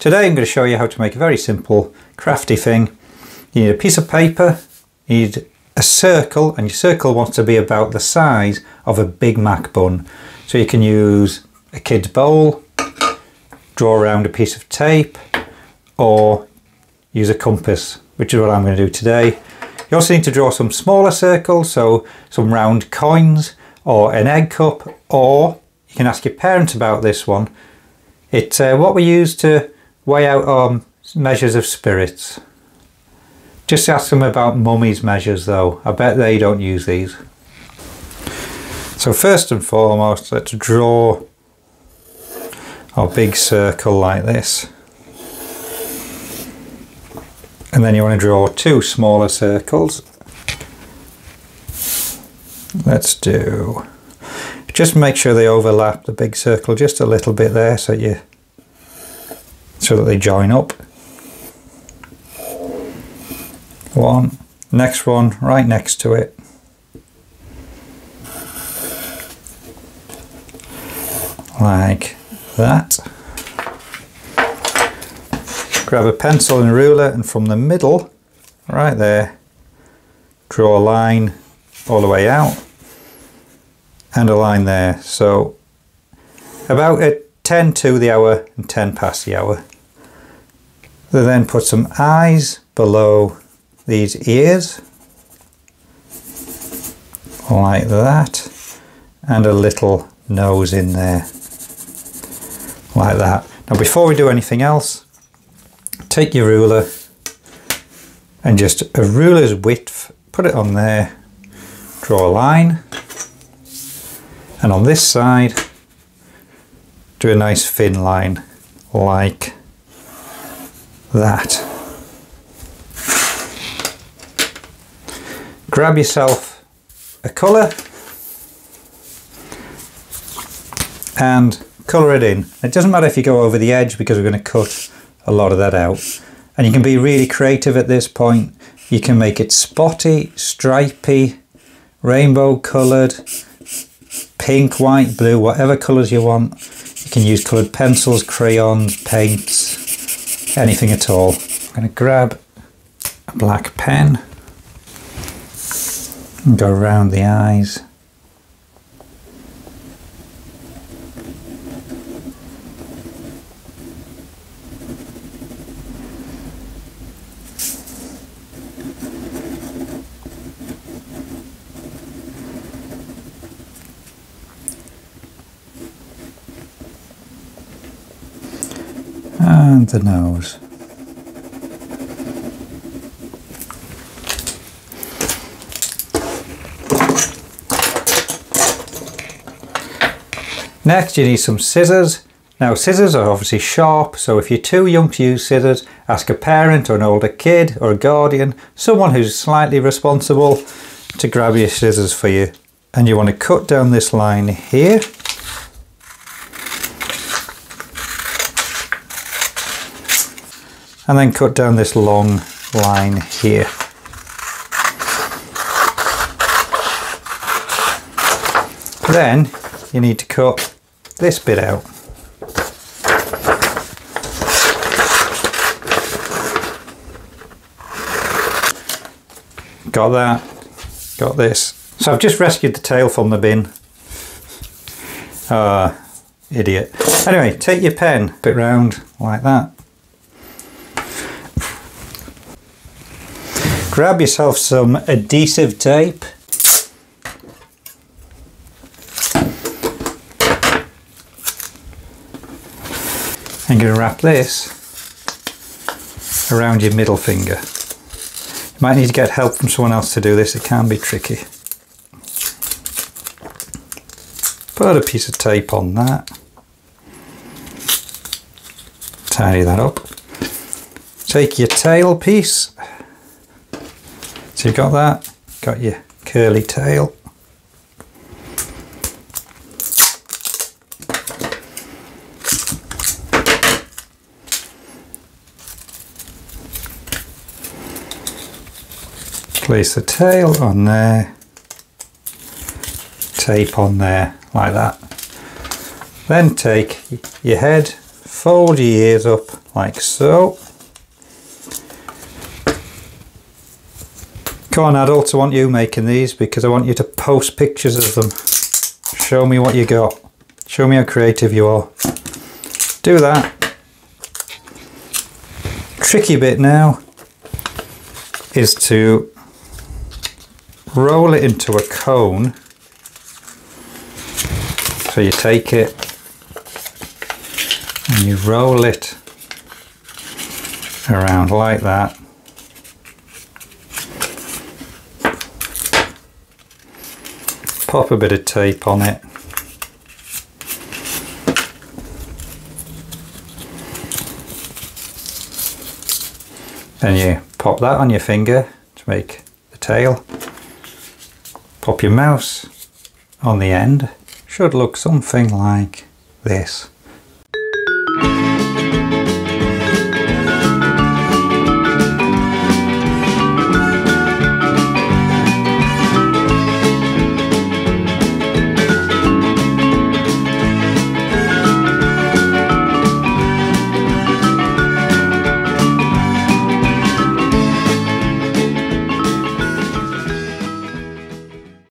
Today I'm going to show you how to make a very simple crafty thing. You need a piece of paper, you need a circle, and your circle wants to be about the size of a Big Mac bun. So you can use a kid's bowl, draw around a piece of tape, or use a compass, which is what I'm going to do today. You also need to draw some smaller circles, so some round coins or an egg cup, or you can ask your parents about this one. It's what we use to weigh out measures of spirits. Just ask them about mummy's measures though. I bet they don't use these. So first and foremost, let's draw our big circle like this. And then you want to draw two smaller circles. Let's do, just make sure they overlap the big circle just a little bit there so that they join up. One, next one right next to it. Like that. Grab a pencil and ruler, and from the middle, right there, draw a line all the way out and a line there. So about at 10 to the hour and 10 past the hour. Then put some eyes below these ears, like that, and a little nose in there, like that. Now before we do anything else, take your ruler and just a ruler's width, put it on there, draw a line, and on this side do a nice thin line like that. Grab yourself a colour and colour it in. It doesn't matter if you go over the edge because we're going to cut a lot of that out. And you can be really creative at this point. You can make it spotty, stripy, rainbow coloured, pink, white, blue, whatever colours you want. You can use coloured pencils, crayons, paints, anything at all. I'm going to grab a black pen and go around the eyes. And the nose. Next you need some scissors. Now scissors are obviously sharp, so if you're too young to use scissors, ask a parent or an older kid or a guardian, someone who's slightly responsible, to grab your scissors for you. And you want to cut down this line here. And then cut down this long line here. Then you need to cut this bit out. Got that, got this. So I've just rescued the tail from the bin. Ah, idiot. Anyway, take your pen, put it round like that. Grab yourself some adhesive tape. I'm going to wrap this around your middle finger. You might need to get help from someone else to do this, it can be tricky. Put a piece of tape on that. Tidy that up. Take your tail piece. So you've got that, got your curly tail. Place the tail on there, tape on there like that. Then take your head, fold your ears up like so. Come on adults, I want you making these because I want you to post pictures of them. Show me what you got. Show me how creative you are. Do that. Tricky bit now is to roll it into a cone. So you take it and you roll it around like that. Pop a bit of tape on it. Then you pop that on your finger to make the tail. Pop your mouse on the end. Should look something like this.